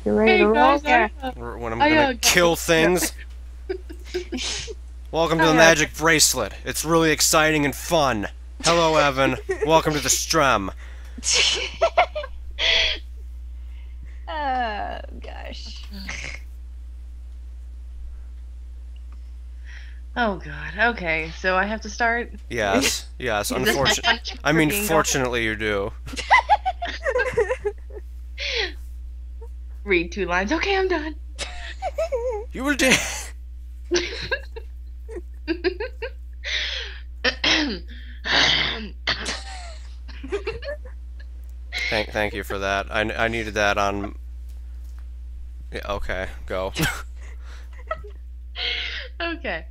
You ready Hey to roll? guys, Yeah. When I'm gonna kill things. Welcome to the magic bracelet. It's really exciting and fun. Hello, Evan. Welcome to the Strem. Oh, gosh. Oh god. Okay, so I have to start. Yes, yes. Is this my punishment I for mean, being fortunately, you do. Read 2 lines. Okay, I'm done. You will do. Thank you for that. I needed that on. Yeah. Okay. Go. Okay.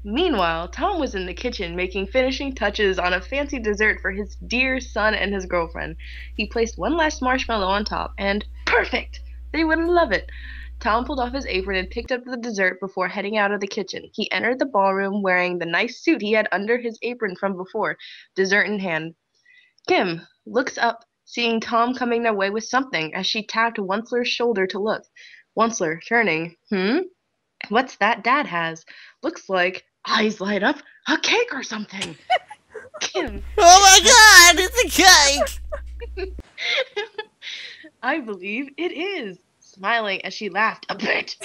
Meanwhile, Tom was in the kitchen making finishing touches on a fancy dessert for his dear son and his girlfriend. He placed one last marshmallow on top, and perfect! They would love it. Tom pulled off his apron and picked up the dessert before heading out of the kitchen. He entered the ballroom wearing the nice suit he had under his apron from before, dessert in hand. Kim looks up, seeing Tom coming their way with something, as she tapped Onceler's shoulder to look. Onceler, turning, What's that Dad has? Looks like eyes light up, a cake or something. Kim. Oh my God! It's a cake. I believe it is. Smiling as she laughed a bit.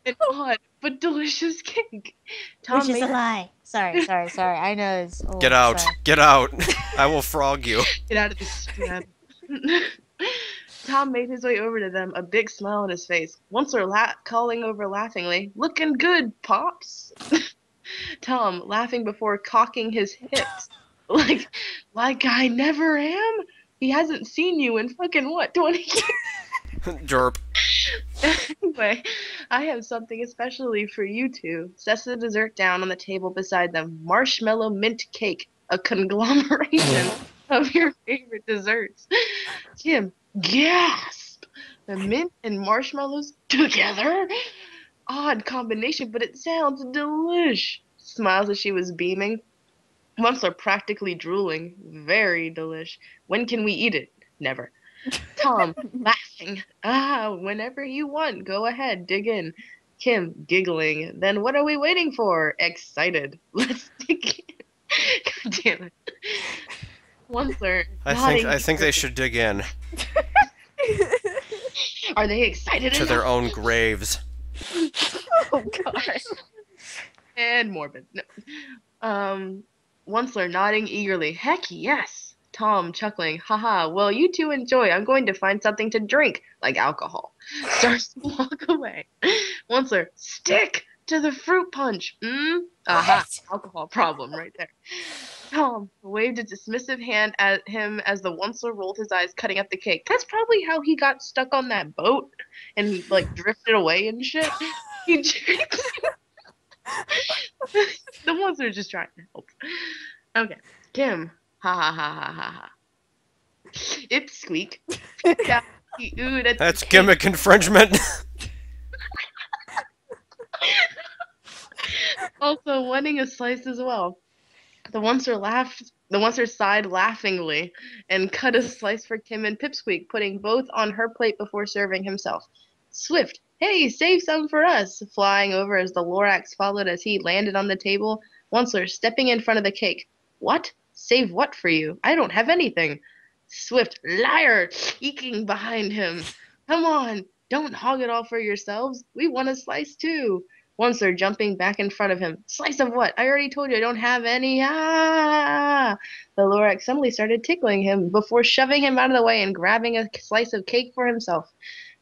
An odd but delicious cake. Tom Which is made a lie. Sorry. I know it's. Oh, Get out! sorry. Get out! I will frog you. Get out of the strap. Tom made his way over to them, a big smile on his face. Onceler calling over laughingly, "Looking good, Pops." Tom laughing before cocking his hips. like I never am? He hasn't seen you in fucking what, 20 years? Derp. Anyway, I have something especially for you two. Sets the dessert down on the table beside them. Marshmallow mint cake, a conglomeration of your favorite desserts. Kim, gasp! The mint and marshmallows together? Odd combination, but it sounds delish. Smiles as she was beaming. Once practically drooling. Very delish. When can we eat it? Never. Tom, laughing. Whenever you want. Go ahead, dig in. Kim, giggling. Then what are we waiting for? Excited. Let's dig in. God damn it. Onceler, I think they should dig in Are they excited to their own graves. Oh, gosh. And morbid. No. Onceler nodding eagerly. Heck yes. Tom chuckling. Haha, well, you two enjoy. I'm going to find something to drink, like alcohol. Starts to walk away. Onceler, stick to the fruit punch. Aha, alcohol problem right there. Tom waved a dismissive hand at him as the Onceler rolled his eyes, cutting up the cake. That's probably how he got stuck on that boat and, drifted away and shit. He drinks. The ones are just trying to help. Okay. Kim. Ha ha ha ha ha ha. Ipsqueak. Yeah, he oohed at That's the cake. gimmick infringement. Also wanting a slice as well. The Oncer sighed laughingly and cut a slice for Kim and Pipsqueak, putting both on her plate before serving himself. Swift, hey, save some for us, flying over as the Lorax followed as he landed on the table. Onceler stepping in front of the cake. What? Save what for you? I don't have anything. Swift, liar, eking behind him. Come on, don't hog it all for yourselves. We want a slice too. Onceler jumping back in front of him. Slice of what? I already told you I don't have any. Ah! The Lorax suddenly started tickling him before shoving him out of the way and grabbing a slice of cake for himself.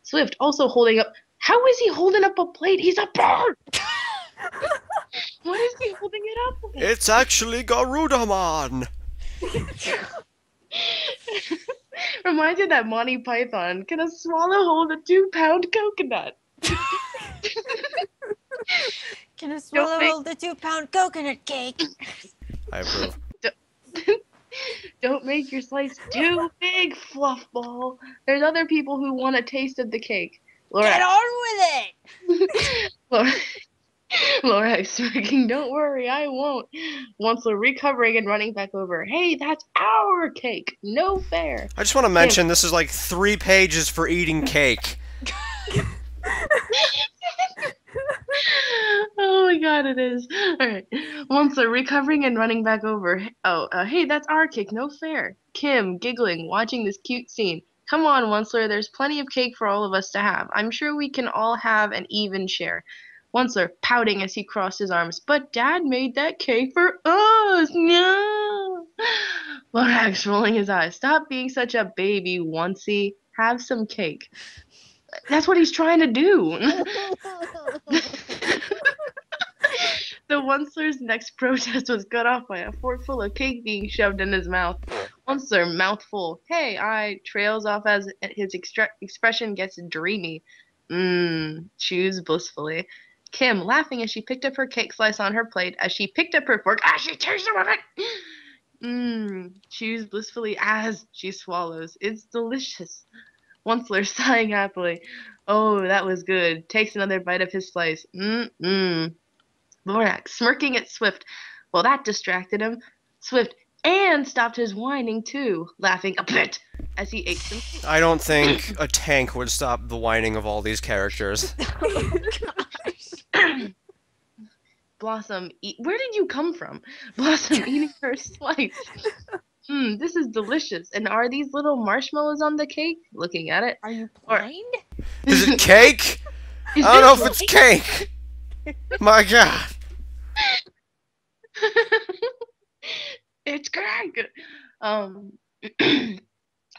Swift also holding up. How is he holding up a plate? He's a bird! What is he holding it up with? It's actually Garudaman. Reminds me of that Monty Python. Can a swallow hold a 2-pound coconut? Can a swallow hold the 2-pound coconut cake? I approve. Don't make your slice too big, Fluffball. There's other people who want a taste of the cake. Get on with it! Lorax smirking, don't worry, I won't. Once recovering and running back over. Hey, that's our cake. No fair. I just want to Kim. mention this is like 3 pages for eating cake. Oh my god, it is. Alright. Once recovering and running back over. Oh, hey, that's our cake. No fair. Kim, giggling, watching this cute scene. Come on, Onceler, there's plenty of cake for all of us to have. I'm sure we can all have an even share. Onceler, pouting as he crossed his arms. But Dad made that cake for us! No! Lorax rolling his eyes. Stop being such a baby, Oncey. Have some cake. That's what he's trying to do. The Onceler's next protest was cut off by a forkful of cake being shoved in his mouth. Onceler, mouthful. Hey, I trails off as his expression gets dreamy. Chews blissfully. Kim, laughing as she picked up her cake slice on her plate, as she picked up her fork, as she takes some of it. Chews blissfully as she swallows. It's delicious. Onceler, sighing happily. Oh, that was good. Takes another bite of his slice. Lorax, smirking at Swift. Well, that distracted him. Swift and stopped his whining, too, laughing a bit as he ate some cake. I don't think a tank would stop the whining of all these characters. Blossom, where did you come from? Blossom eating her slice. This is delicious. And are these little marshmallows on the cake? Looking at it. Are you blind? Is it cake? I don't know if it's cake. My God. It's cake.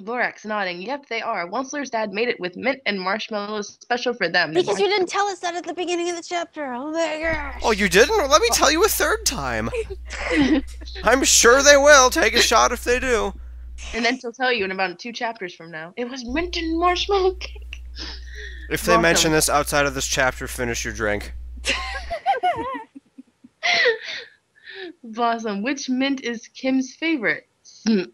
Lorax nodding. Yep, they are. Onceler's dad made it with mint and marshmallows special for them. Because you didn't tell us that at the beginning of the chapter. Oh my gosh. Oh, you didn't? Well, let me tell you a third time. I'm sure they will. Take a shot if they do. And then she'll tell you in about 2 chapters from now. It was mint and marshmallow cake. If they mention this outside of this chapter, finish your drink. Blossom, which mint is Kim's favorite?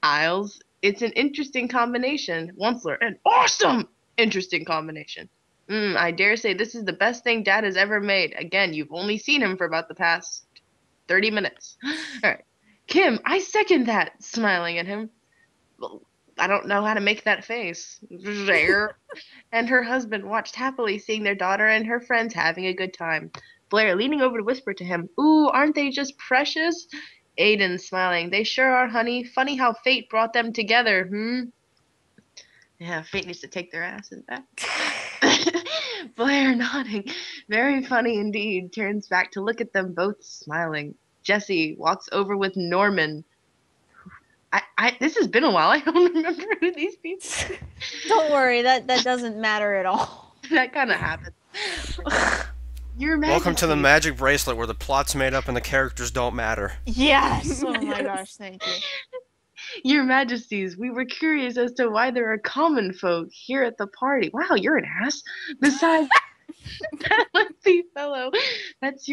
Isles. It's an interesting combination. Onceler, an awesome interesting combination. I dare say this is the best thing Dad has ever made. Again, you've only seen him for about the past 30 minutes. All right. Kim, I second that, smiling at him. Well, I don't know how to make that face. And her husband watched happily, seeing their daughter and her friends having a good time. Blair leaning over to whisper to him, Ooh, aren't they just precious? Aiden smiling, they sure are, honey. Funny how fate brought them together, Yeah, fate needs to take their asses back. Blair nodding. Very funny indeed. Turns back to look at them both smiling. Jesse walks over with Norman. This has been a while. I don't remember who these people are. Don't worry, that doesn't matter at all. That kind of happened. Your Majesty. Welcome to the magic bracelet where the plot's made up and the characters don't matter. Yes. Oh my gosh, thank you. Your Majesties, we were curious as to why there are common folk here at the party. Wow, you're an ass. Besides that lengthy fellow, that's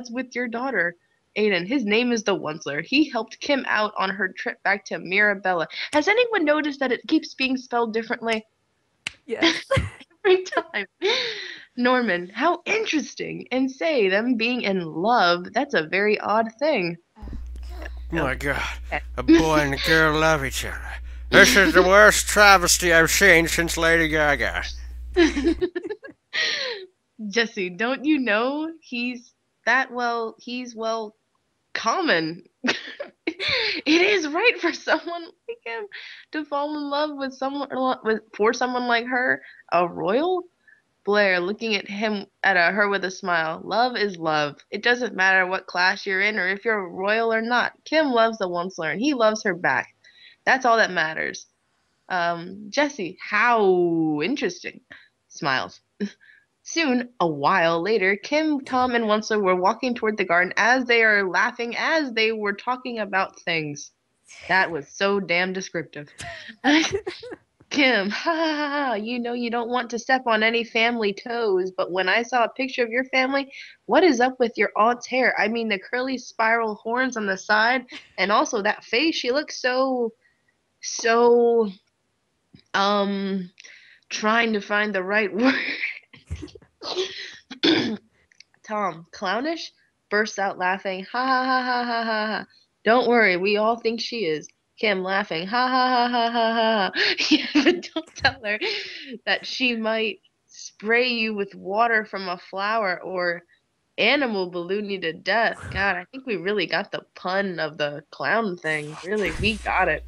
with your daughter, Aiden. His name is the Onceler. He helped Kim out on her trip back to Mirabella. Has anyone noticed that it keeps being spelled differently? Yes. Every time. Norman, how interesting. And say, them being in love, that's a very odd thing. My God, a boy and a girl love each other. This is the worst travesty I've seen since Lady Gaga. Jesse, don't you know he's common. It is right for someone like him to fall in love with someone like her, a royal. Blair looking at her with a smile. Love is love. It doesn't matter what class you're in or if you're royal or not. Kim loves the Onceler and he loves her back. That's all that matters. Jesse, how interesting. Smiles. Soon, a while later, Kim, Tom, and Onceler were walking toward the garden as they are laughing as they were talking about things. That was so damn descriptive. Kim, ha ha ha, you know you don't want to step on any family toes, but when I saw a picture of your family, what is up with your aunt's hair? I mean, the curly spiral horns on the side, and also that face, she looks so, trying to find the right word. Tom, clownish? Bursts out laughing. Ha ha ha ha ha ha ha. Don't worry, we all think she is. Kim laughing. Ha ha ha ha ha ha. Yeah, but don't tell her that she might spray you with water from a flower or animal balloon you to death. God, I think we really got the pun of the clown thing. Really, we got it.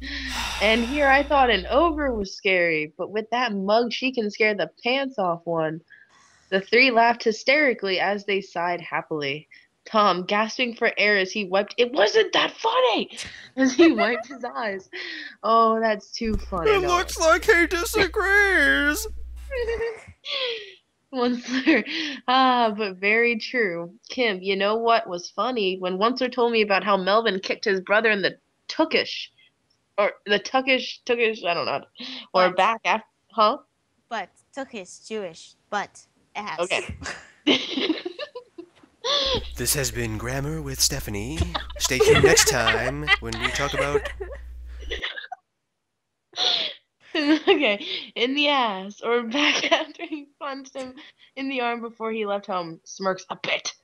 And here I thought an ogre was scary, but with that mug, she can scare the pants off one. The three laughed hysterically as they sighed happily. Tom, gasping for air as he wiped, it wasn't that funny! As he wiped his eyes. Oh, that's too funny. It looks like he disagrees. Onceler, ah, but very true. Kim, you know what was funny? When Onceler told me about how Melvin kicked his brother in the tuckish, or the tuckish, I don't know, or But. back after, huh? But Turkish, Jewish, but ass. Okay. This has been Grammar with Stephanie. Stay tuned next time when we talk about... Okay, in the ass, or back after he punched him in the arm before he left home, smirks a bit.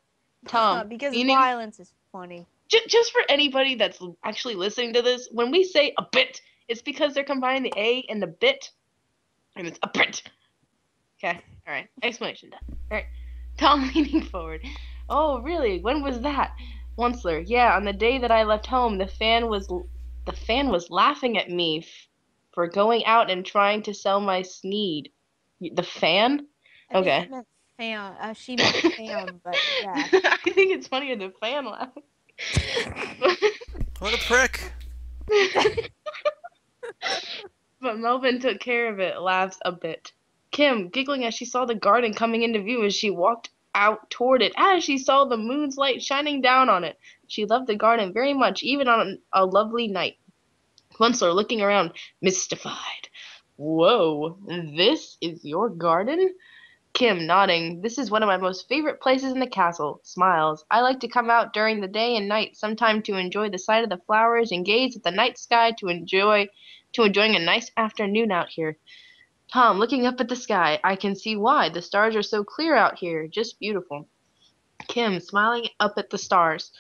Tom, Because meaning, violence is funny. just for anybody that's actually listening to this, when we say a bit, it's because they're combining the A and the bit, and it's a bit. Okay, alright, explanation done. Alright, Tom leaning forward. Oh, really? When was that? Onceler, yeah, on the day that I left home, the fan was laughing at me for going out and trying to sell my sneed. The fan? Okay. I think it meant fam. She meant fam, but yeah. I think it's funnier than fan laughing. What a prick. But Melvin took care of it, laughs a bit. Kim, giggling as she saw the garden coming into view as she walked out toward it, as she saw the moon's light shining down on it. She loved the garden very much, even on a lovely night. Onceler looking around, mystified. Whoa, this is your garden? Kim nodding. This is one of my most favorite places in the castle. Smiles. I like to come out during the day and night, sometime to enjoy the sight of the flowers and gaze at the night sky to enjoying a nice afternoon out here. Tom, looking up at the sky, I can see why. The stars are so clear out here. Just beautiful. Kim, smiling up at the stars.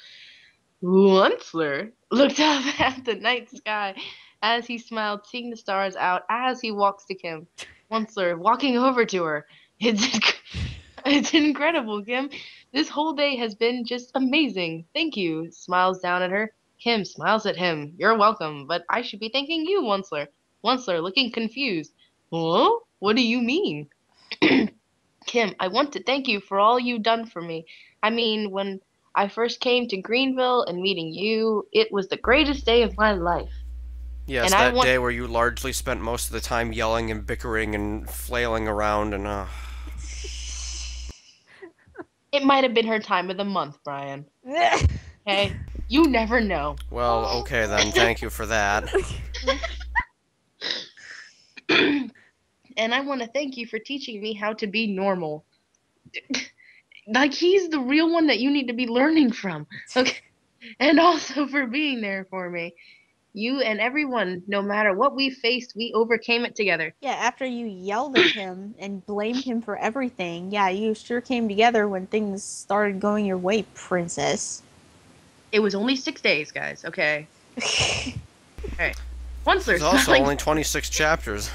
Onceler looked up at the night sky as he smiled, seeing the stars out as he walks to Kim. Onceler, walking over to her. It's incredible, Kim. This whole day has been just amazing. Thank you. Smiles down at her. Kim smiles at him. You're welcome, but I should be thanking you, Onceler. Onceler, looking confused. Huh? What do you mean? Kim, I want to thank you for all you've done for me. I mean, when I first came to Greenville and meeting you, it was the greatest day of my life. Yes, And that day where you largely spent most of the time yelling and bickering and flailing around and, It might have been her time of the month, Brian. Okay? You never know. Well, okay then, thank you for that. And I want to thank you for teaching me how to be normal. Like, he's the real one that you need to be learning from. Okay? And also for being there for me. You and everyone, no matter what we faced, we overcame it together. Yeah, after you yelled at him and blamed him for everything, yeah, you sure came together when things started going your way, princess. It was only 6 days, guys, okay? Alright. Onceler, There's also only 26 chapters.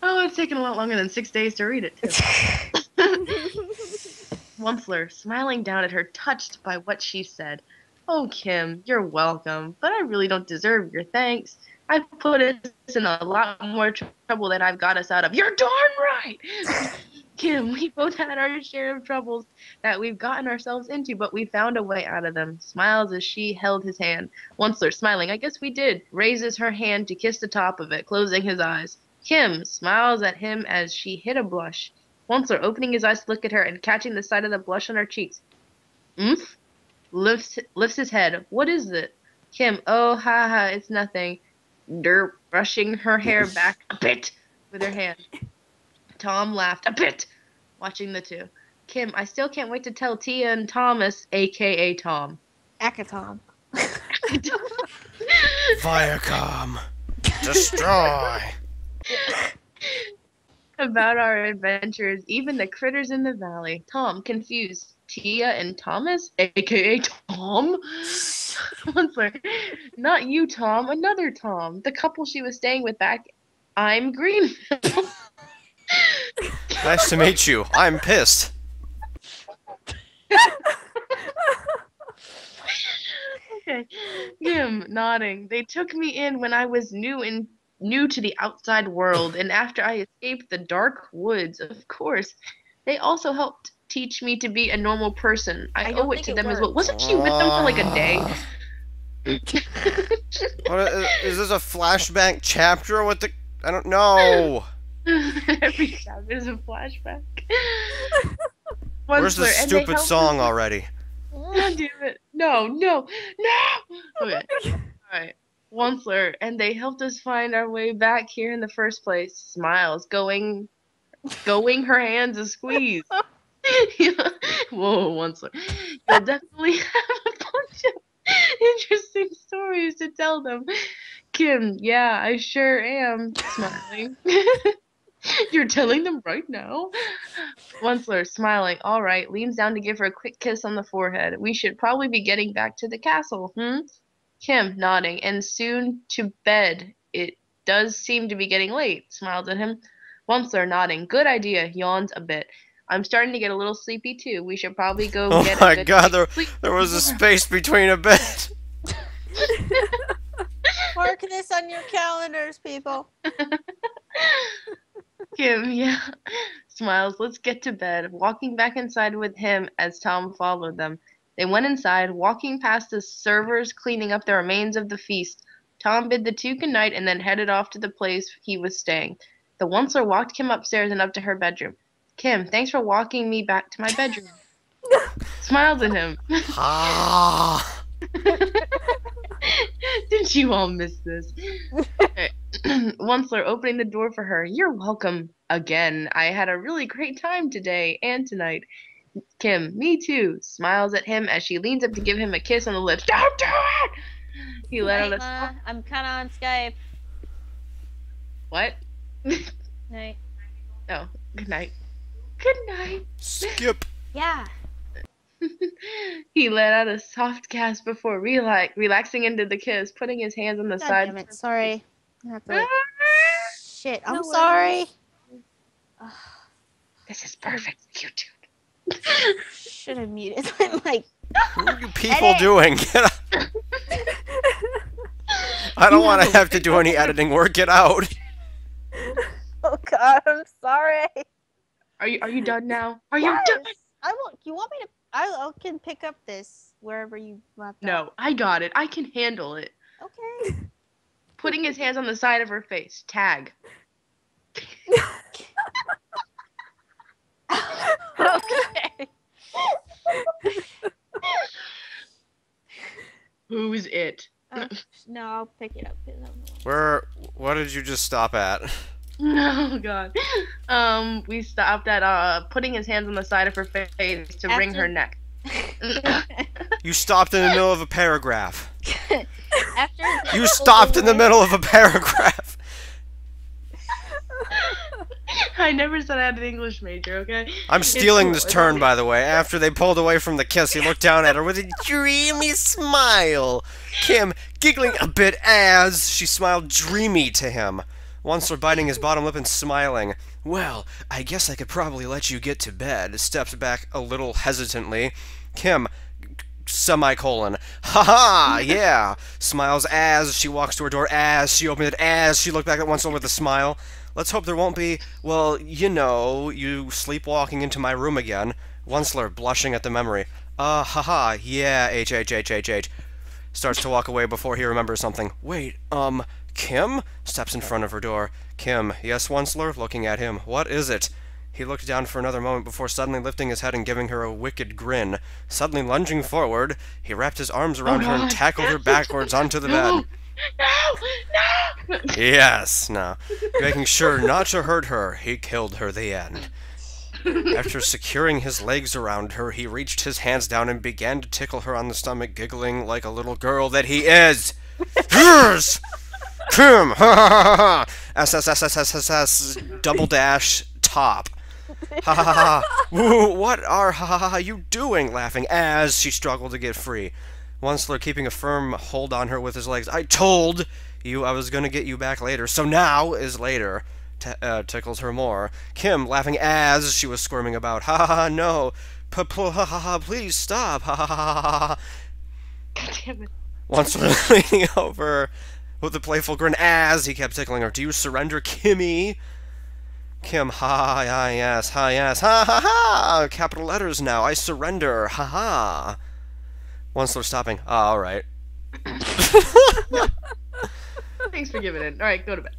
Oh, it's taken a lot longer than 6 days to read it, too. Onceler, smiling down at her, touched by what she said. Oh, Kim, you're welcome, but I really don't deserve your thanks. I've put us in a lot more trouble than I've got us out of. You're darn right! Kim, we both had our share of troubles that we've gotten ourselves into, but we found a way out of them. Smiles as she held his hand. Onceler, smiling, I guess we did. Raises her hand to kiss the top of it, closing his eyes. Kim smiles at him as she hid a blush. Onceler, opening his eyes to look at her and catching the sight of the blush on her cheeks. Lifts his head. What is it? Kim, oh, ha ha, it's nothing. Derp, brushing her hair back a bit with her hand. Tom laughed a bit, watching the two. Kim, I still can't wait to tell Tia and Thomas, a.k.a. Tom. Akatom. Viacom. Destroy. about our adventures, even the critters in the valley. Tom confused Tia and Thomas, aka Tom. Once not you, Tom, another Tom. The couple she was staying with back. I'm Greenville. Nice to meet you. I'm pissed. Okay. Him nodding. They took me in when I was new to the outside world, and after I escaped the dark woods, of course. They also helped teach me to be a normal person. I don't owe it think to it them as well. works. Wasn't she with them for like a day? What is this a flashback chapter? What the? I don't know. Every chapter is a flashback. Where's the Once and they stupid helped song us- already? God damn it. No, no, no! Okay. Alright. Onceler, and they helped us find our way back here in the first place. Smiles, going her hands a squeeze. Whoa, Onceler. You'll definitely have a bunch of interesting stories to tell them. Kim, yeah, I sure am. Smiling. You're telling them right now? Onceler, smiling, all right, leans down to give her a quick kiss on the forehead. We should probably be getting back to the castle, Kim, nodding, and soon to bed. It does seem to be getting late, smiled at him. Onceler, nodding, good idea, yawns a bit. I'm starting to get a little sleepy too. We should probably go Oh get my a good god, night's sleep. there was a space between a bed. Mark this on your calendars, people. Kim, yeah. Smiles, let's get to bed. Walking back inside with him as Tom followed them. They went inside, walking past the servers cleaning up the remains of the feast. Tom bid the two good night and then headed off to the place he was staying. The Onceler walked Kim upstairs and up to her bedroom. Kim, thanks for walking me back to my bedroom. Smiled at him. Ah. Didn't you all miss this? Onceler opening the door for her. You're welcome again. I had a really great time today and tonight. Kim, me too. Smiles at him as she leans up to give him a kiss on the lips. Don't do it! He let out a soft... I'm kind of on Skype. What? Night. Oh, good night. Good night. Skip. Yeah. He let out a soft gasp before relaxing into the kiss, putting his hands on the God side. damn it. Sorry. I have to, shit. I'm No sorry. This is perfect YouTube. Should have muted my mic. What are you people doing? Get out. I don't want to have to do any editing work. Get out. Oh God, I'm sorry. Are you done now? Are you Yes. done? I will. You want me to? I can pick up this wherever you left off. No, I got it. I can handle it. Okay. Putting his hands on the side of her face. Tag. Okay. Who's it? No, I'll pick it up. What did you just stop at? Oh God. We stopped at putting his hands on the side of her face to wring her neck. You stopped in the middle of a paragraph. After You stopped in the middle of a paragraph. I never said I had an English major, okay? I'm stealing It's this cool. turn, by the way. After they pulled away from the kiss, he looked down at her with a dreamy smile. Kim giggling a bit as she smiled dreamy to him. Onceler biting his bottom lip and smiling. Well, I guess I could probably let you get to bed. Steps back a little hesitantly. Kim, semicolon. Ha-ha, yeah. Smiles as she walks to her door, as she opened it, as she looked back at Onceler with a smile. Let's hope there won't be, well, you know, you sleepwalking into my room again. Onceler, blushing at the memory. Haha, yeah, H. Starts to walk away before he remembers something. Wait, Kim? Steps in front of her door. Kim, yes, Onceler, looking at him. What is it? He looked down for another moment before suddenly lifting his head and giving her a wicked grin. Suddenly lunging forward, he wrapped his arms around her and tackled her backwards onto the bed. No! Yes, no. Making sure not to hurt her, he killed her the end. After securing his legs around her, he reached his hands down and began to tickle her on the stomach, giggling like a little girl that he is. Yes! Kim, ha ha ha ha. S S S S S S S double dash top. Ha ha ha ha. Woo, what are ha ha ha you doing? Laughing as she struggled to get free. Onceler keeping a firm hold on her with his legs. I told you I was gonna get you back later, so now is later. Tickles her more. Kim laughing as she was squirming about. Ha ha ha no. Ha ha ha please stop. Ha ha ha ha. God damn it. Onceler leaning over with a playful grin as he kept tickling her. Do you surrender, Kimmy? Kim, ha yes, ha ha. Capital letters now. I surrender. Ha ha. Onceler stopping. Alright. Thanks for giving in. Alright, go to bed.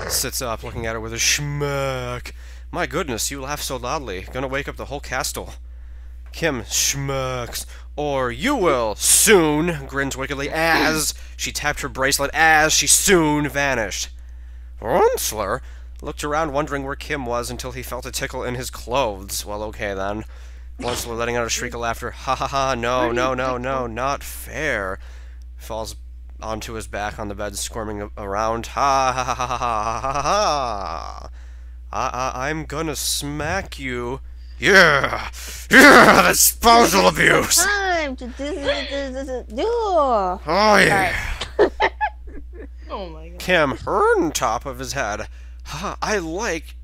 Sits up, looking at her with a schmuck. My goodness, you laugh so loudly. Gonna wake up the whole castle. Kim schmucks. Or you will, soon, grins wickedly as she tapped her bracelet as she soon vanished. Onceler looked around wondering where Kim was until he felt a tickle in his clothes. Well, okay then. Onceler letting out a shriek of laughter. Ha ha ha, no, not fair. Falls onto his back on the bed, squirming around. Ha ha ha ha ha ha ha. I'm gonna smack you. Yeah, that's spousal abuse. Time to do. Oh yeah. Oh my god. Kim, on top of his head. Ha, I like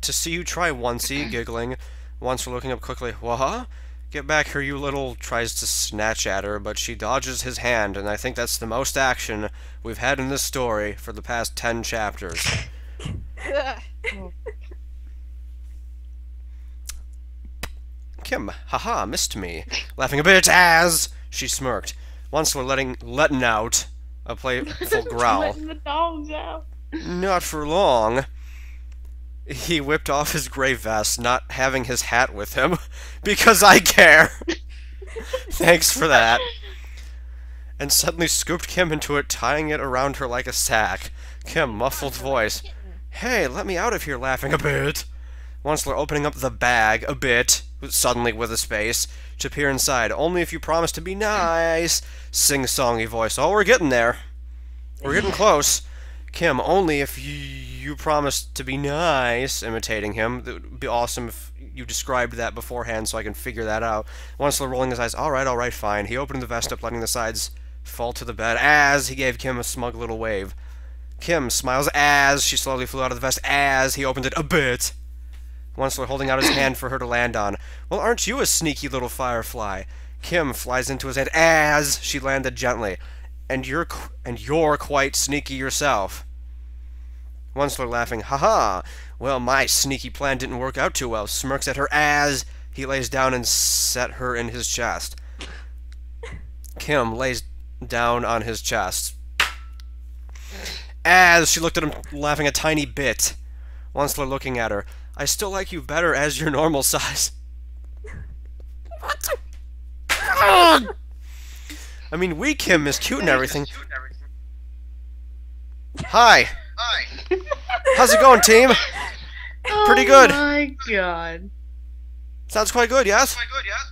to see you try oncey, giggling. Once looking up quickly. What? Get back here, you little. Tries to snatch at her, but she dodges his hand, and I think that's the most action we've had in this story for the past 10 chapters. Kim, haha, missed me. Laughing a bit as she smirked. Onceler letting out a playful growl. Letting the dogs out. Not for long. He whipped off his gray vest, not having his hat with him, because I care. Thanks for that. And suddenly scooped Kim into it, tying it around her like a sack. Kim, muffled voice. Hey, let me out of here, laughing a bit. Onceler opening up the bag a bit, suddenly with a space, to peer inside. Only if you promise to be nice. Sing-songy voice. Oh, we're getting there. We're getting close. Kim, only if you promise to be nice, imitating him. It would be awesome if you described that beforehand so I can figure that out. Onceler rolling his eyes. Alright, fine. He opened the vest up, letting the sides fall to the bed as he gave Kim a smug little wave. Kim smiles as she slowly flew out of the vest as he opened it a bit. Onceler holding out his hand for her to land on. Well, aren't you a sneaky little firefly? Kim flies into his hand as she landed gently. And you're quite sneaky yourself. Onceler laughing. Haha. Well, my sneaky plan didn't work out too well. Smirks at her as he lays down and set her in his chest. Kim lays down on his chest. As she looked at him, laughing a tiny bit. Onceler looking at her. I still like you better as your normal size. What? I mean, we Kim is cute and everything. Hi. How's it going, team? Pretty good. Oh my god. Sounds quite good, yes?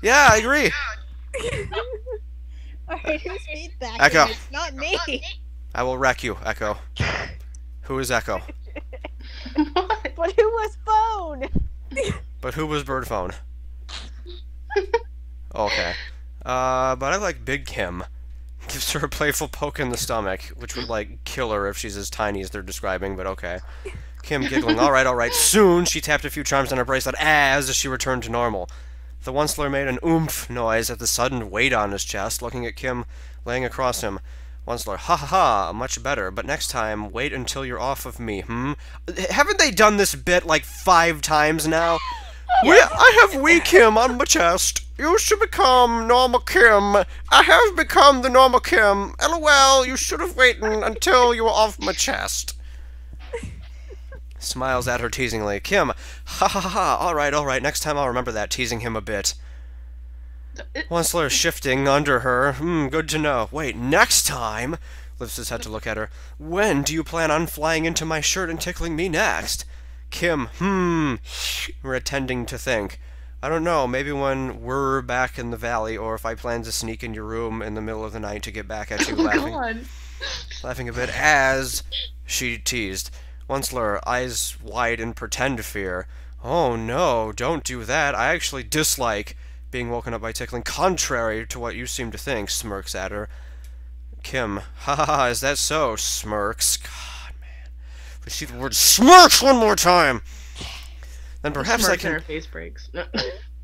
Yeah, I agree. Alright, who's feedback? Echo. It's not me. I will wreck you, Echo. Who is Echo? What? But who was Bone? But who was Bird Phone? Okay. But I like Big Kim. Gives her a playful poke in the stomach, which would, like, kill her if she's as tiny as they're describing, but okay. Kim giggling. Alright. Soon, she tapped a few charms on her bracelet as she returned to normal. The Onceler made an oomph noise at the sudden weight on his chest, looking at Kim laying across him. Onceler, ha ha ha, much better, but next time, wait until you're off of me, Haven't they done this bit like 5 times now? I have wee Kim on my chest. You should become normal Kim. I have become the normal Kim. LOL, you should have waited until you were off my chest. Smiles at her teasingly. Kim, ha ha ha, alright, next time I'll remember that, teasing him a bit. Onceler shifting under her. Good to know. Wait, next time? Lifts his head to look at her. When do you plan on flying into my shirt and tickling me next? Kim, pretending to think. I don't know, maybe when we're back in the valley, or if I plan to sneak in your room in the middle of the night to get back at you Oh laughing. god. laughing a bit as she teased. Onceler, eyes wide in pretend fear. Oh no, don't do that. I actually dislike being woken up by tickling, contrary to what you seem to think, smirks at her. Kim, ha ha ha, is that so? Smirks. God, man. If I see the word smirks one more time, then perhaps I Smirks and can. her face breaks.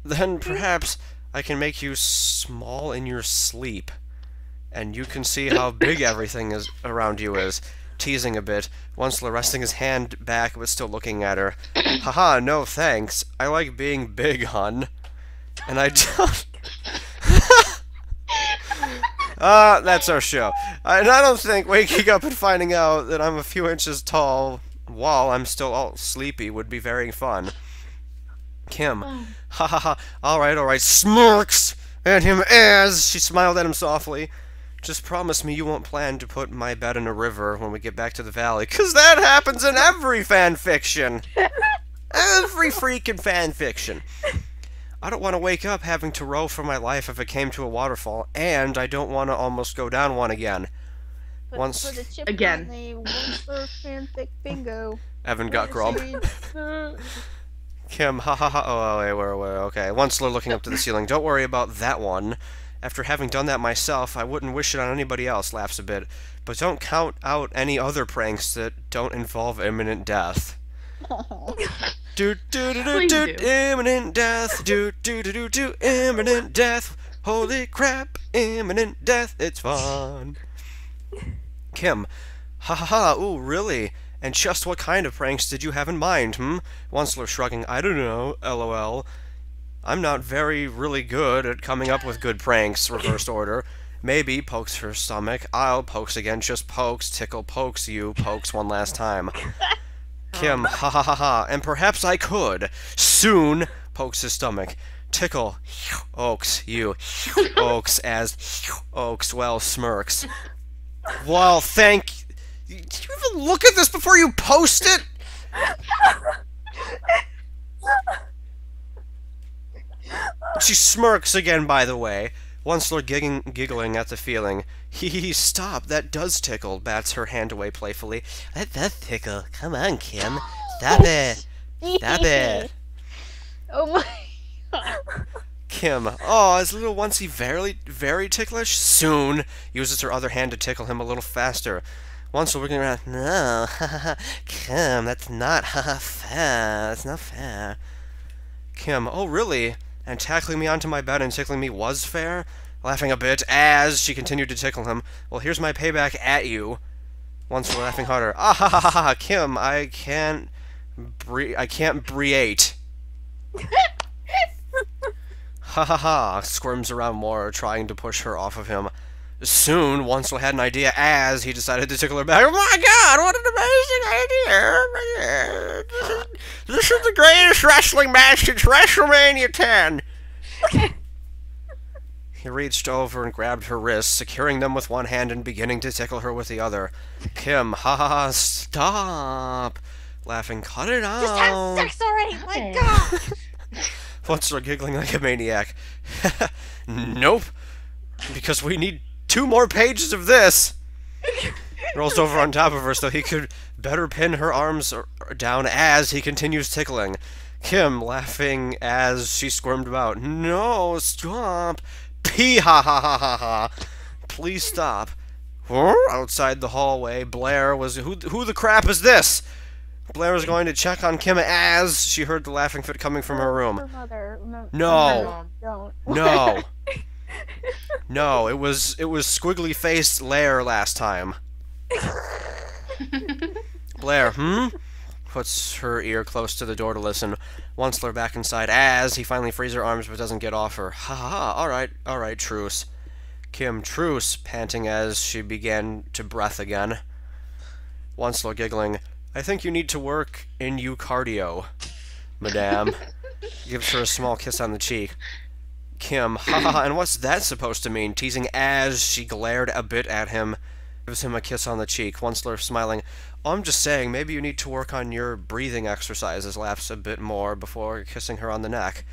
Then perhaps I can make you small in your sleep, and you can see how big everything is around you is. Teasing a bit, Onceler resting his hand back but still looking at her. Haha, no thanks. I like being big, hun. And I don't. That's our show. And I don't think waking up and finding out that I'm a few inches tall while I'm still all sleepy would be very fun. Kim. Ha ha ha. Alright. Smirks at him as she smiled at him softly. Just promise me you won't plan to put my bed in a river when we get back to the valley, 'cause that happens in every fan fiction. Every freaking fan fiction. I don't want to wake up having to row for my life if it came to a waterfall, and I don't want to almost go down one again. Once For the chip Again. on the Onceler fanfic bingo. Evan got grump. Kim, ha ha ha. Oh, wait, where, okay. Onceler looking up to the ceiling. Don't worry about that one. After having done that myself, I wouldn't wish it on anybody else, laughs a bit. But don't count out any other pranks that don't involve imminent death. Do do do do do, imminent death. Do do do do do, imminent death. Holy crap, imminent death. It's fun. Kim, ha ha ha. Ooh, really? And just what kind of pranks did you have in mind, Onceler shrugging. I don't know, lol. I'm not really good at coming up with good pranks, reversed order. Maybe, pokes her stomach. I'll pokes again, just pokes, tickle pokes you, pokes one last time. Kim, ha ha ha ha, and perhaps I could. Soon, pokes his stomach. Tickle, oaks, you, oaks as, oaks, well, smirks. Well, did you even look at this before you post it? She smirks again, by the way. Onceler giggling at the feeling. Hee, stop, that does tickle, bats her hand away playfully. That does tickle. Come on, Kim. Stop it. Stop it. Oh my god. Kim. Oh, is little Oncey very ticklish? Soon. Uses her other hand to tickle him a little faster. Onceler looking around. No, Kim, that's not fair. That's not fair. Kim. Oh, really? And tackling me onto my bed and tickling me was fair? Laughing a bit as she continued to tickle him. Well, here's my payback at you. Once we're laughing harder. Ah ha ha ha ha, Kim, I can't breate. Ha ha ha, squirms around more, trying to push her off of him. Soon, Onceler had an idea as he decided to tickle her back. Oh my god, what an amazing idea! This is the greatest wrestling match since WrestleMania 10! He reached over and grabbed her wrists, securing them with one hand and beginning to tickle her with the other. Kim, ha ha ha, stop! Laughing, cut it out! Just have sex already, my god! Onceler giggling like a maniac. Nope, because we need 2 more pages of this! Rolls over on top of her so he could better pin her arms down as he continues tickling. Kim laughing as she squirmed about. No, stop! Pee ha ha ha ha ha! Please stop. Outside the hallway, Blair was. Who the crap is this? Blair was going to check on Kim as she heard the laughing fit coming from her room. Her mother. No. Don't. No. No, it was squiggly faced Lair last time. Blair, puts her ear close to the door to listen. Onceler back inside as he finally frees her arms but doesn't get off her. Ha ha, alright, truce. Kim, truce, panting as she began to breath again. Onceler giggling. I think you need to work in you cardio, madame. Gives her a small kiss on the cheek. Kim, haha, and what's that supposed to mean? Teasing as she glared a bit at him. Gives him a kiss on the cheek. Onceler smiling. Oh, I'm just saying, maybe you need to work on your breathing exercises. Laughs a bit more before kissing her on the neck.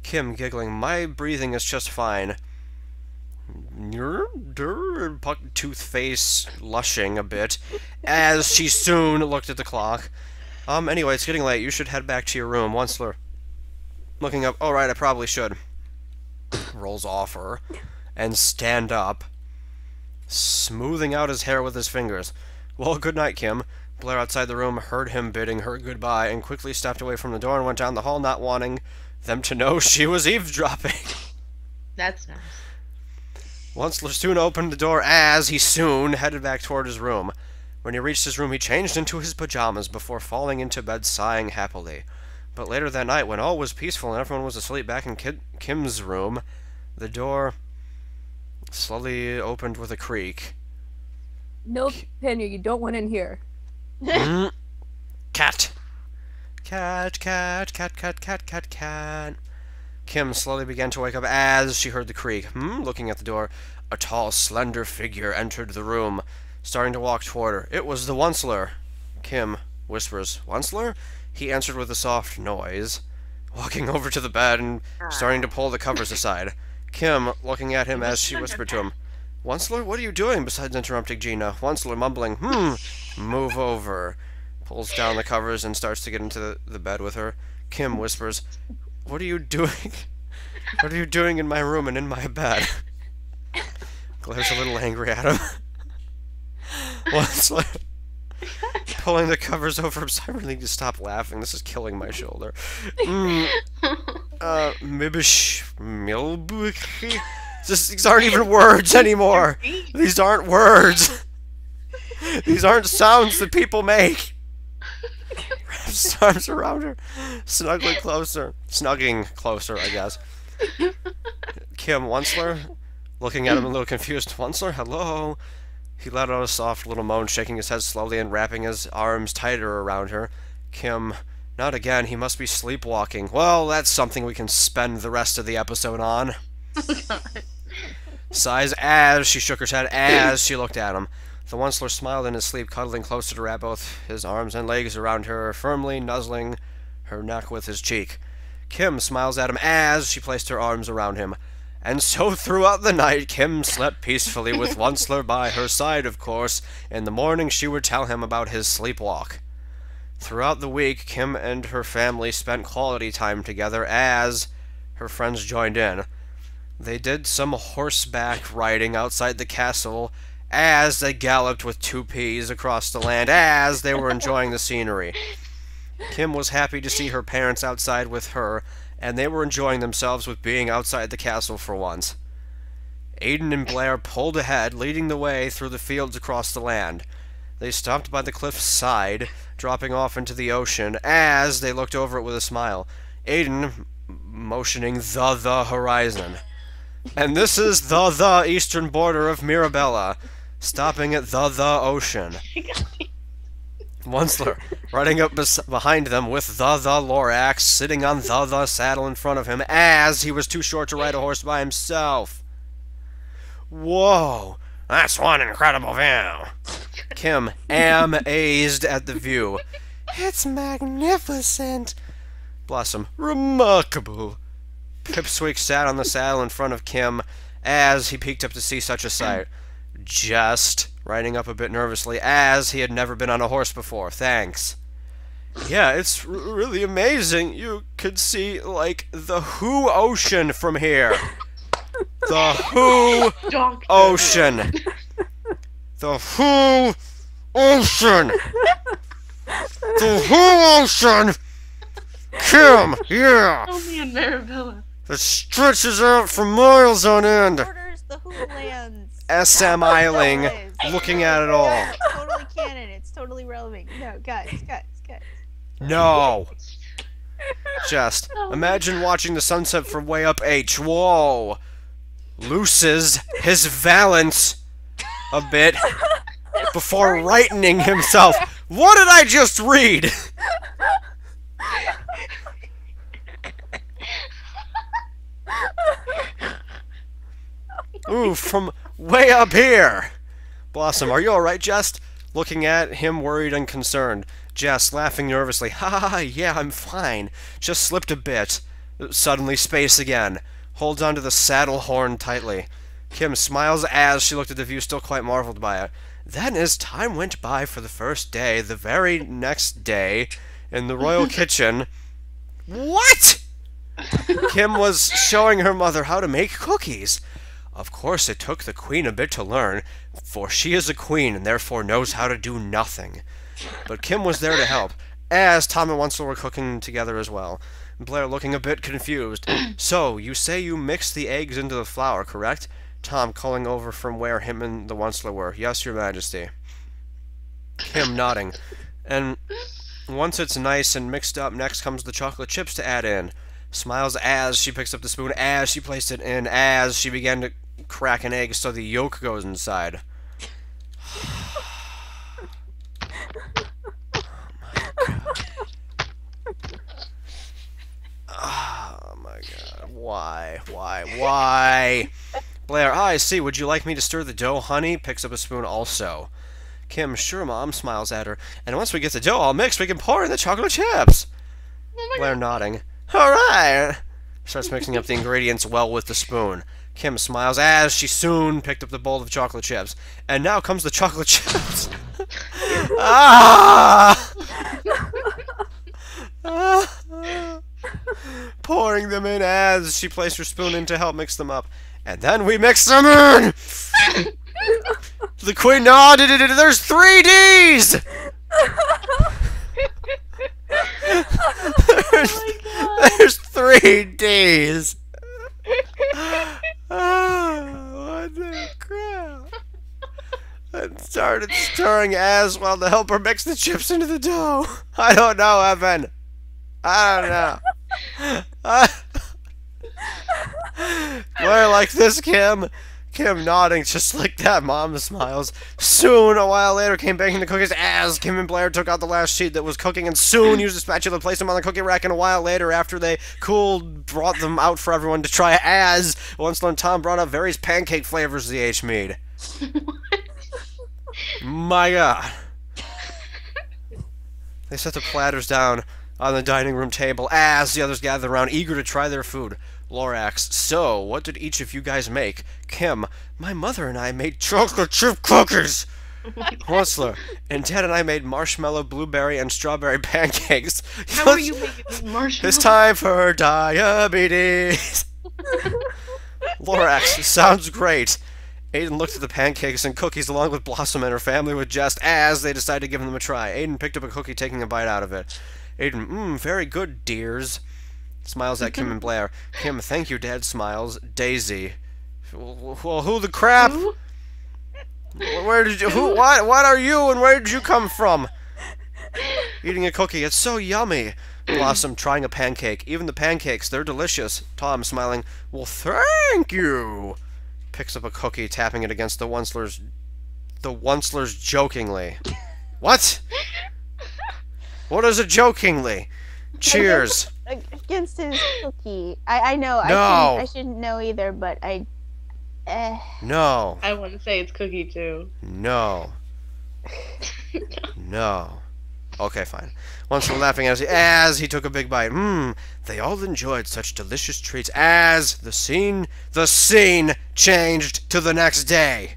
Kim giggling. My breathing is just fine. tooth face lushing a bit, as she soon looked at the clock. Anyway, it's getting late. You should head back to your room. Onceler, looking up, oh, right, I probably should. Rolls off her, and stand up, smoothing out his hair with his fingers. Well, good night, Kim. Blair outside the room heard him bidding her goodbye and quickly stepped away from the door and went down the hall, not wanting them to know she was eavesdropping. That's nice. Onceler soon opened the door as he soon headed back toward his room. When he reached his room, he changed into his pajamas before falling into bed sighing happily. But later that night, when all was peaceful and everyone was asleep back in Kim's room, the door slowly opened with a creak. No, Pena, you don't want in here. Cat. Cat, cat, cat, cat, cat, cat, cat. Kim slowly began to wake up as she heard the creak. Looking at the door, a tall, slender figure entered the room, starting to walk toward her. It was the Onceler. Kim whispers, Onceler? He answered with a soft noise, walking over to the bed and starting to pull the covers aside. Kim, looking at him as she whispered to him, Onceler, what are you doing? Besides interrupting Gina. Onceler, mumbling, move over. Pulls down the covers and starts to get into the bed with her. Kim whispers, what are you doing? What are you doing in my room and in my bed? Glares a little angry at him. Onceler, pulling the covers over him, so I really need to stop laughing. This is killing my shoulder. Mibish, milbuki. These aren't even words anymore. These aren't words. These aren't sounds that people make. Wraps his arms around her, snuggling closer. Snugging closer, I guess. Kim Onceler, looking at him a little confused. Onceler, hello? He let out a soft little moan, shaking his head slowly and wrapping his arms tighter around her. Kim, not again. He must be sleepwalking. Well, that's something we can spend the rest of the episode on. Oh, God. Sighs as she shook her head as she looked at him. The Onceler smiled in his sleep, cuddling closer to wrap both his arms and legs around her, firmly nuzzling her neck with his cheek. Kim smiles at him as she placed her arms around him. And so throughout the night, Kim slept peacefully with Onceler by her side, of course. In the morning, she would tell him about his sleepwalk. Throughout the week, Kim and her family spent quality time together as her friends joined in. They did some horseback riding outside the castle as they galloped with 2 peas across the land as they were enjoying the scenery. Kim was happy to see her parents outside with her, and they were enjoying themselves with being outside the castle for once. Aiden and Blair pulled ahead, leading the way through the fields across the land. They stopped by the cliff's side, dropping off into the ocean as they looked over it with a smile. Aiden motioning the horizon. And this is the eastern border of Mirabella, stopping at the ocean. Onceler, riding up behind them with the Lorax, sitting on the saddle in front of him as he was too short to ride a horse by himself. Whoa, that's one incredible view. Kim, amazed at the view. It's magnificent. Blossom, remarkable. Pipsqueak sat on the saddle in front of Kim as he peeked up to see such a sight. Just riding up a bit nervously as he had never been on a horse before. Thanks. Yeah, it's really amazing. You could see, like, the Who Ocean from here. The Who Ocean. The Who Ocean. The Who Ocean. Kim, yeah. Only in Marabella. It stretches out for miles on end. Orders the Who lands. SM-iling, looking at it all. It's totally canon. It's totally relevant. No, guys. No. Just imagine watching the sunset from way up H. Whoa. Loses his valance a bit before rightening himself. What did I just read? Ooh, from way up here. Blossom, are you alright, Jess? Looking at him, worried and concerned. Jess, laughing nervously. Ha, yeah, I'm fine. Just slipped a bit. Suddenly, space again. Holds onto the saddle horn tightly. Kim smiles as she looked at the view, still quite marveled by it. Then, as time went by for the first day, the very next day, in the royal kitchen... What?! Kim was showing her mother how to make cookies. Of course, it took the queen a bit to learn, for she is a queen and therefore knows how to do nothing. But Kim was there to help, as Tom and Wenzel were cooking together as well. Blair looking a bit confused. So, you say you mixed the eggs into the flour, correct? Tom calling over from where him and the Wenzel were. Yes, your majesty. Kim nodding. And once it's nice and mixed up, next comes the chocolate chips to add in. Smiles as she picks up the spoon, as she placed it in, as she began to crack an egg so the yolk goes inside. Oh my god. Why? Blair, I see. Would you like me to stir the dough, honey? Picks up a spoon also. Kim, sure, Mom, smiles at her. And once we get the dough all mixed, we can pour in the chocolate chips. Blair nodding. Alright. Starts mixing up the ingredients well with the spoon. Kim smiles as she soon picked up the bowl of chocolate chips. And now comes the chocolate chips. Ah! Pouring them in as she placed her spoon in to help mix them up. And then we mix them in! The queen nodded. There's 3 Ds! There's 3 Ds! Oh, what the crap? And started stirring as while the helper mixed the chips into the dough. I don't know, Evan. I don't know. Blair like this, Kim. Kim nodding just like that. Mom smiles. Soon, a while later, came baking the cookies as Kim and Blair took out the last sheet that was cooking and soon used a spatula to place them on the cookie rack. And a while later, after they cooled, brought them out for everyone to try as Wenzel and Tom brought out various pancake flavors they each made. My god. They set the platters down on the dining room table as the others gathered around, eager to try their food. Lorax, so, what did each of you guys make? Kim, my mother and I made chocolate chip cookies! Hostler, and Dad and I made marshmallow, blueberry, and strawberry pancakes. How are you making marshmallow? It's time for diabetes! Lorax, sounds great. Aiden looked at the pancakes and cookies along with Blossom and her family with Jest as they decided to give them a try. Aiden picked up a cookie, taking a bite out of it. Aiden, very good, dears. Smiles at Kim and Blair. Kim, thank you, Dad. Smiles. Daisy. Well, who the crap? Who? Where did you? Who? What are you? And where did you come from? Eating a cookie. It's so yummy. Blossom trying a pancake. Even the pancakes, they're delicious. Tom smiling. Well, thank you. Picks up a cookie, tapping it against the Wenslers. The Wenslers jokingly. What? What is it jokingly? Cheers. Against his cookie. I know. No. I shouldn't know either, but I... No. I want to say it's cookie too. No. No. Okay, fine. Once we're laughing as he took a big bite. They all enjoyed such delicious treats as the scene changed to the next day.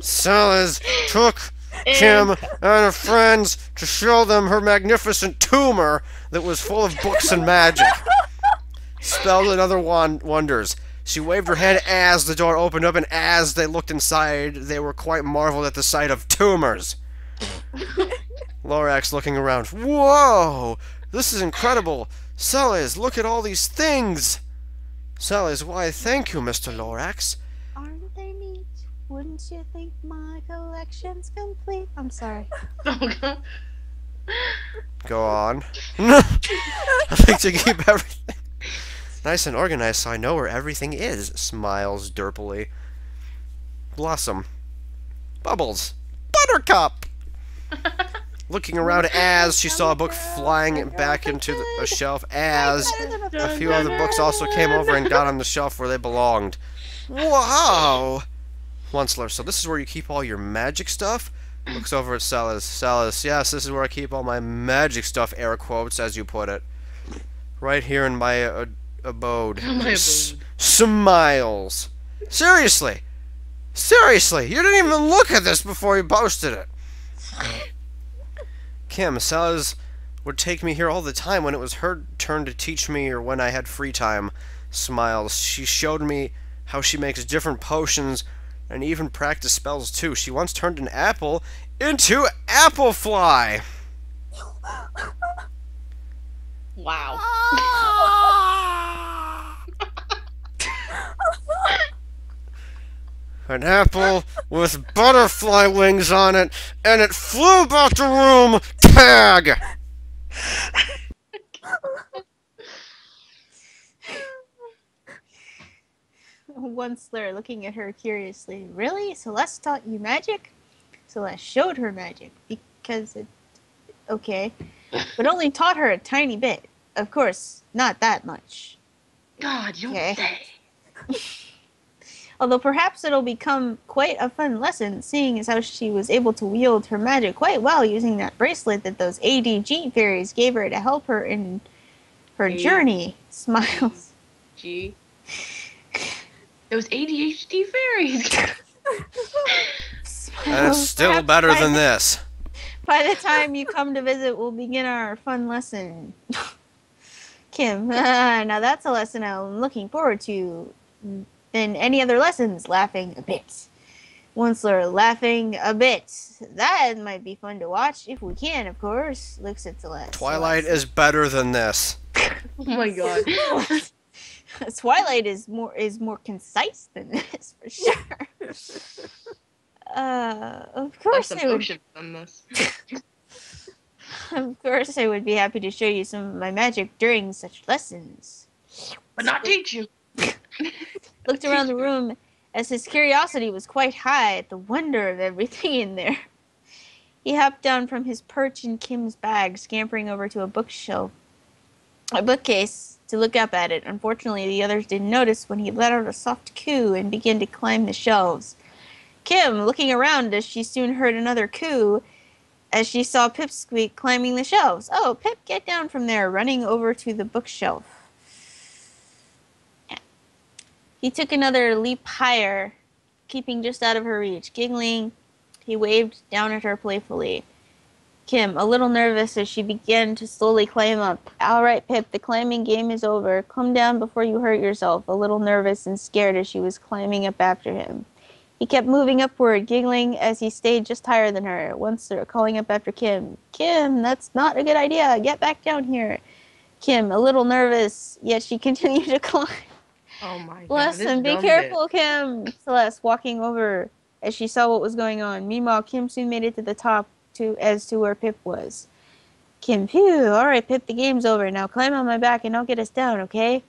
Sellers took Kim and her friends to show them her magnificent tumor that was full of books and magic. Spelled and other wonders. She waved her hand as the door opened up, and as they looked inside, they were quite marveled at the sight of tumors. Lorax looking around. Whoa! This is incredible! Sellers, look at all these things! Sellers, why thank you, Mr. Lorax. Aren't they neat? Wouldn't you think my collection's complete? I'm sorry. Go on. I like to keep everything nice and organized so I know where everything is, smiles derpily. Blossom. Bubbles. Buttercup! Looking around as she saw a book flying back into a shelf as a few other books also came over and got on the shelf where they belonged. Wow! Wenzel, so this is where you keep all your magic stuff? Looks over at Celis. Celis, yes, this is where I keep all my magic stuff, air quotes, as you put it. Right here in my abode. My abode. Smiles. Seriously. Seriously, you didn't even look at this before you posted it. Kim, Sal's would take me here all the time when it was her turn to teach me or when I had free time. Smiles. She showed me how she makes different potions and even practice spells too. She once turned an apple into Applefly. Wow. An apple with butterfly wings on it, and it flew about the room. Tag! Onceler looking at her curiously. Really? Celeste taught you magic? Celeste showed her magic because it. Okay. But only taught her a tiny bit. Of course, not that much. God, you don't say. Although perhaps it'll become quite a fun lesson, seeing as how she was able to wield her magic quite well using that bracelet that those ADG fairies gave her to help her in her journey. Smiles. G. Those ADHD fairies. And it's still better than this. By the time you come to visit, we'll begin our fun lesson. Kim, now that's a lesson I'm looking forward to than any other lessons. Laughing a bit. Onceler laughing a bit. That might be fun to watch, if we can, of course. Looks at Celeste. Twilight is better than this. Oh my god. Twilight is more concise than this, for sure. Of course I would. On this. Of course I would be happy to show you some of my magic during such lessons. But not teach you. Looked around the room as his curiosity was quite high at the wonder of everything in there. He hopped down from his perch in Kim's bag, scampering over to a bookcase to look up at it. Unfortunately, the others didn't notice when he let out a soft coo and began to climb the shelves. Kim, looking around as she soon heard another coo as she saw Pipsqueak climbing the shelves. Oh, Pip, get down from there, running over to the bookshelf. He took another leap higher, keeping just out of her reach. Giggling, he waved down at her playfully. Kim, a little nervous as she began to slowly climb up. All right, Pip, the climbing game is over. Come down before you hurt yourself. A little nervous and scared as she was climbing up after him. He kept moving upward, giggling as he stayed just higher than her. Once calling up after Kim. Kim, that's not a good idea. Get back down here. Kim, a little nervous, yet she continued to climb. Oh my god. Bless him. Be careful, Kim. Celeste walking over as she saw what was going on. Meanwhile, Kim soon made it to the top as to where Pip was. Kim, phew. All right, Pip, the game's over. Now climb on my back and I'll get us down, okay?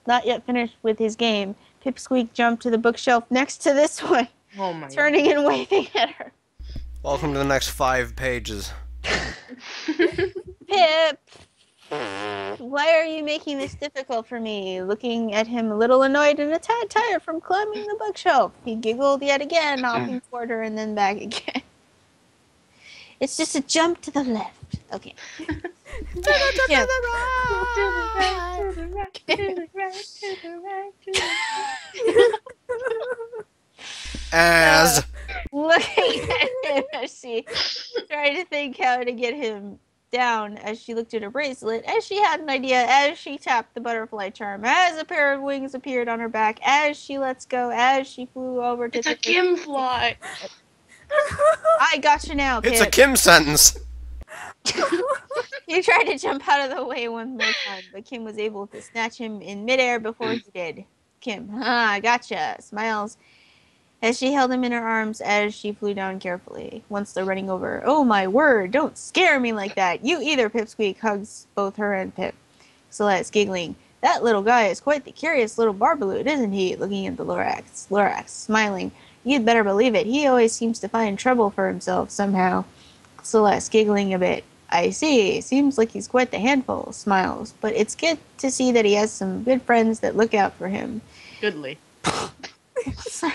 Not yet finished with his game, Pipsqueak jumped to the bookshelf next to this one, turning and waving at her. Welcome to the next 5 pages. Pip! Why are you making this difficult for me? Looking at him a little annoyed and a tad tired from climbing the bookshelf. He giggled yet again, hopping toward her and then back again. It's just a jump to the left. Okay. Yeah. As Looking at him as she tried to think how to get him down as she looked at her bracelet, as she had an idea, as she tapped the butterfly charm, as a pair of wings appeared on her back, as she lets go, as she flew over to It's a Kim fly. I gotcha now, Pip. it's a Kim sentence. He tried to jump out of the way one more time, but Kim was able to snatch him in midair before he did. Kim, gotcha, smiles as she held him in her arms as she flew down carefully. Once they're running over, oh my word, don't scare me like that. You either, Pipsqueak hugs both her and Pip. Celeste giggling. That little guy is quite the curious little barbaloot, isn't he? Looking at the Lorax. Lorax, smiling. You'd better believe it. He always seems to find trouble for himself somehow. Celeste giggling a bit. I see. Seems like he's quite the handful. Smiles. But it's good to see that he has some good friends that look out for him. Goodly. Sorry.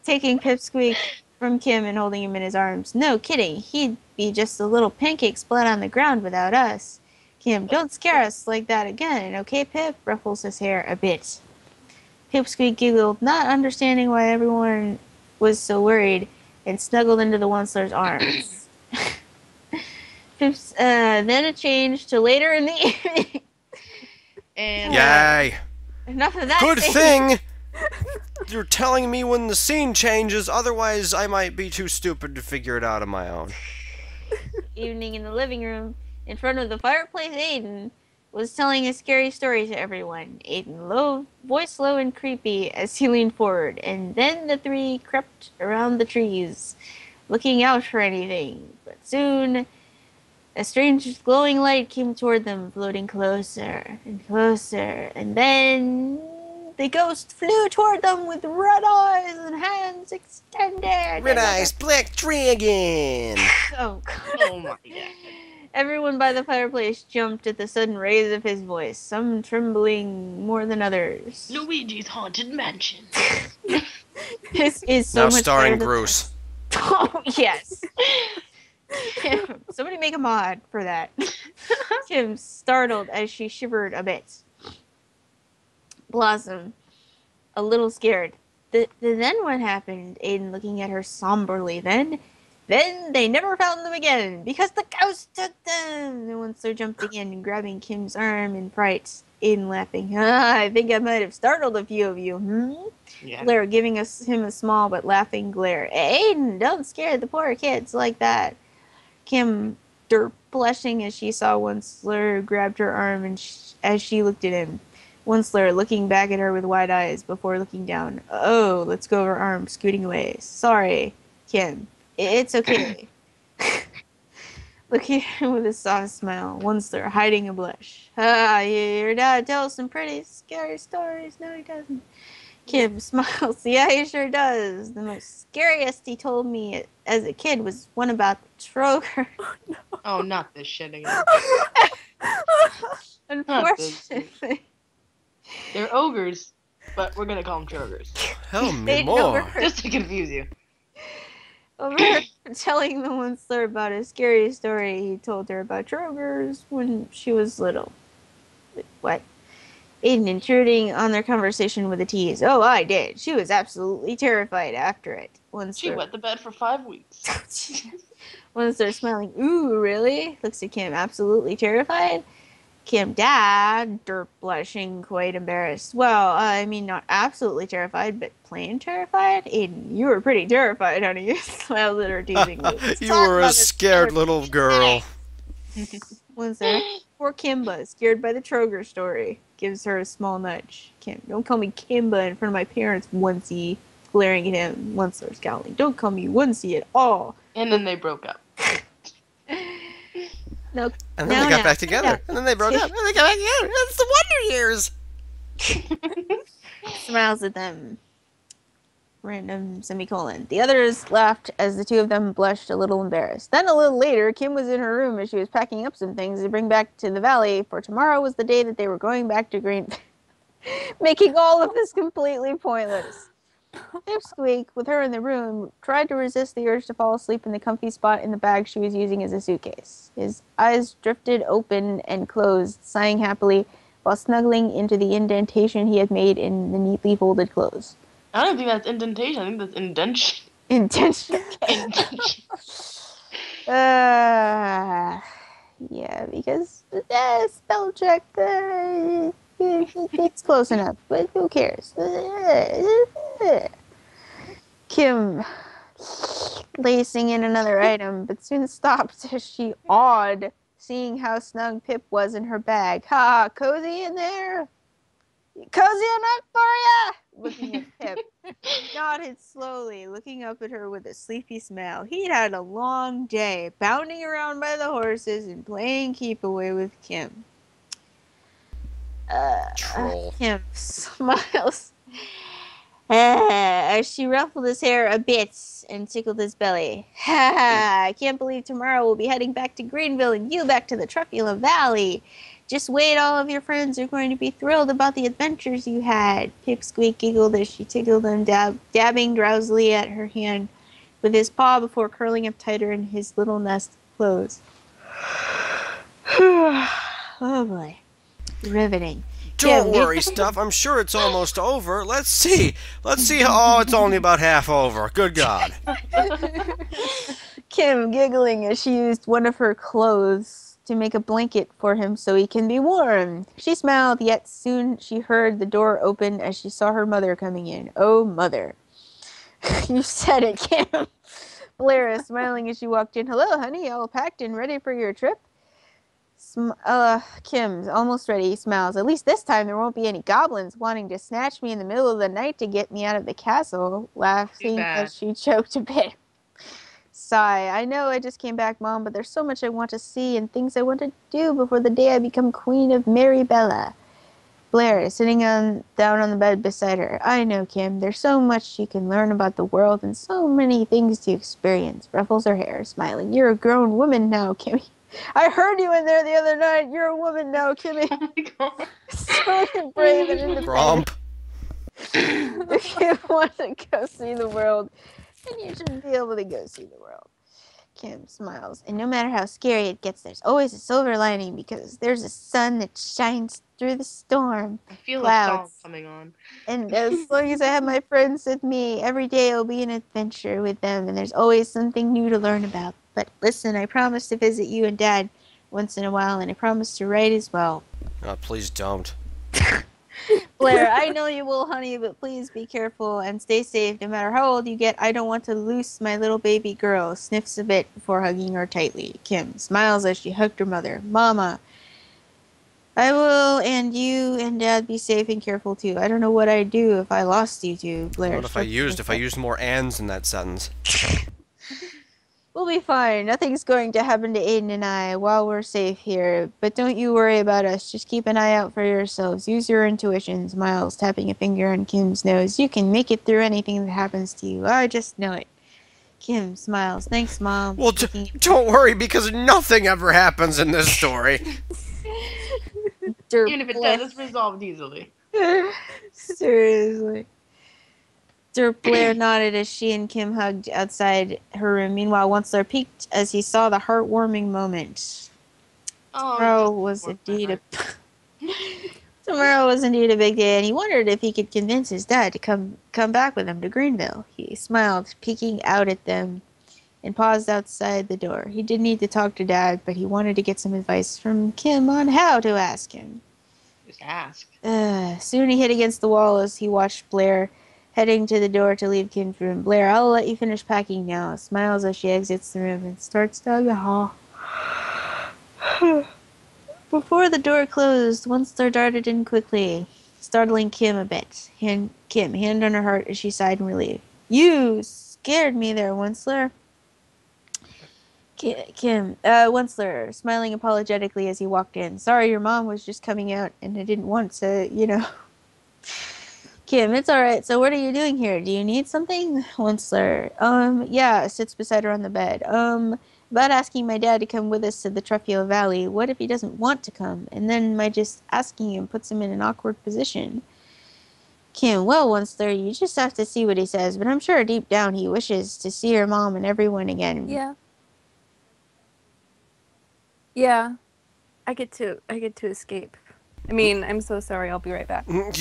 Taking Pipsqueak from Kim and holding him in his arms. No kidding. He'd be just a little pancake splat on the ground without us. Kim, don't scare us like that again, okay, Pip? Ruffles his hair a bit. Pipsqueak giggled, not understanding why everyone was so worried, and snuggled into the Onceler's arms. Then it changed to later in the evening. And Yay! Enough of that. Good thing you're telling me when the scene changes, otherwise I might be too stupid to figure it out on my own. Evening in the living room, in front of the fireplace, Aiden was telling a scary story to everyone. Aiden, voice low and creepy as he leaned forward, and then the three crept around the trees, looking out for anything. But soon, a strange glowing light came toward them, floating closer and closer, and then the ghost flew toward them with red eyes and hands extended. Red Eyes Black Dragon! Oh, God. oh my god. Everyone by the fireplace jumped at the sudden raise of his voice, some trembling more than others. Luigi's Haunted Mansion. This is so Now much starring better than Bruce. this. Oh, yes. Somebody make a mod for that. Kim startled as she shivered a bit. Blossom, a little scared. Then what happened? Aiden looking at her somberly. Then they never found them again because the ghost took them. And once they jumped again and grabbing Kim's arm in fright. Aiden laughing. I think I might have startled a few of you. Yeah. Blair giving him a small but laughing glare. Aiden, don't scare the poor kids like that. Kim blushing as she saw Onceler grabbed her arm and as she looked at him. Onceler looking back at her with wide eyes before looking down. Oh, let's go her arm, scooting away. Sorry, Kim. It's okay. Looking at him with a soft smile. Onceler hiding a blush. Your dad tells some pretty scary stories. No, he doesn't. Kim smiles. Yeah, he sure does. The most scariest he told me as a kid was one about Troger. Oh, not this shit again. Unfortunately. They're ogres, but we're gonna call them Trogers. Tell me They more. overheard- Just to confuse you. Over telling the Onceler about a scary story he told her about Trogers when she was little. Wait, what? Aiden intruding on their conversation with a tease. Oh, I did. She was absolutely terrified after it. She wet the bed for 5 weeks. Onceler smiling. Ooh, really? Looks at Kim. Absolutely terrified? Kim, Dad, blushing, quite embarrassed. Well, I mean, not absolutely terrified, but plain terrified? Aiden, you were pretty terrified, honey. You smiled at her teasingly. You were a scared little girl. Onceler, poor Kimba, scared by the Troger story, gives her a small nudge. Kim, don't call me Kimba in front of my parents, Oncey. Glaring at him, Onceler scowling. Don't call me Oncey at all. And then they broke up. No. And then they got back together. And then they broke up. And they got back together. That's the Wonder Years. Smiles at them. Random semicolon. The others laughed as the two of them blushed a little embarrassed. Then a little later, Kim was in her room as she was packing up some things to bring back to the valley, for tomorrow was the day that they were going back to Green, making all of this completely pointless. Pipsqueak, with her in the room, tried to resist the urge to fall asleep in the comfy spot in the bag she was using as a suitcase. His eyes drifted open and closed, sighing happily, while snuggling into the indentation he had made in the neatly folded clothes. I don't think that's indentation. I think that's indentation. Intention. Indentation. Yeah, because spell check, it's close enough, but who cares? Kim lacing in another item, but soon stopped as she awed, seeing how snug Pip was in her bag. Ha, cozy in there? Cozy enough for ya? Looking at Pip. Nodded slowly, looking up at her with a sleepy smile. He'd had a long day, bounding around by the horses and playing keep away with Kim. Troll. Kim smiles as she ruffled his hair a bit and tickled his belly. I can't believe tomorrow we'll be heading back to Greenville and you back to the Truffula Valley. Just wait, all of your friends are going to be thrilled about the adventures you had. Pipsqueak giggled as she tickled him, dabbing drowsily at her hand with his paw before curling up tighter in his little nest of clothes. Oh boy. Riveting. Don't worry, Stuff. I'm sure it's almost over. Let's see. Oh, it's only about half over. Good God. Kim giggling as she used one of her clothes to make a blanket for him so he can be warm. She smiled, yet soon she heard the door open as she saw her mother coming in. Oh, mother. You said it, Kim. Blair is smiling as she walked in. Hello, honey. All packed and ready for your trip? Kim's almost ready. He smiles. At least this time there won't be any goblins wanting to snatch me in the middle of the night to get me out of the castle, laughing as she choked a bit. Sigh. I know I just came back, Mom, but there's so much I want to see and things I want to do before the day I become Queen of Marybella. Blair is sitting down on the bed beside her. I know, Kim. There's so much you can learn about the world and so many things to experience. Ruffles her hair, smiling. You're a grown woman now, Kimmy. I heard you in there the other night. You're a woman now, Kimmy. Oh my God. So brave and independent. Romp. If you want to go see the world, then you should be able to go see the world. Kim smiles. And no matter how scary it gets, there's always a silver lining because there's a sun that shines through the storm. I feel Clouds. a song coming on. And as long as I have my friends with me, every day will be an adventure with them, and there's always something new to learn about. But listen, I promise to visit you and Dad once in a while, and I promise to write as well. Oh, please don't. Blair, I know you will, honey, but please be careful and stay safe. No matter how old you get, I don't want to lose my little baby girl. Sniffs a bit before hugging her tightly. Kim smiles as she hugged her mother. Mama, I will, and you and Dad be safe and careful too. I don't know what I'd do if I lost you two, Blair. What if I used more ands in that sentence? We'll be fine. Nothing's going to happen to Aiden and I while we're safe here. But don't you worry about us. Just keep an eye out for yourselves. Use your intuitions. Miles tapping a finger on Kim's nose. You can make it through anything that happens to you. I just know it. Kim smiles. Thanks, Mom. Well, don't worry, because nothing ever happens in this story. Even if it does, it's resolved easily. Seriously. Blair nodded as she and Kim hugged outside her room. Meanwhile, Onceler peeked as he saw the heartwarming moment. Tomorrow was indeed a big day, and he wondered if he could convince his dad to come back with him to Greenville. He smiled, peeking out at them, and paused outside the door. He did need to talk to Dad, but he wanted to get some advice from Kim on how to ask him. Just ask. Soon he hit against the wall as he watched Blair heading to the door to leave Kim's room. Blair, I'll let you finish packing now. Smiles as she exits the room and starts down the hall. Before the door closed, Onceler darted in quickly, startling Kim a bit. Kim, hand on her heart as she sighed in relief. You scared me there, Onceler. Onceler, smiling apologetically as he walked in. Sorry, your mom was just coming out and I didn't want to, Kim, it's alright. So what are you doing here? Do you need something? Onceler, yeah, sits beside her on the bed. About asking my dad to come with us to the Truffield Valley. What if he doesn't want to come? And then my just asking him puts him in an awkward position. Kim, well, Onceler, you just have to see what he says, but I'm sure deep down he wishes to see your mom and everyone again. Yeah. Yeah. I get to escape. I mean, I'm so sorry. I'll be right back. I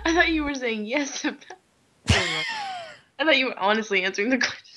thought you were saying yes. I thought you were honestly answering the question.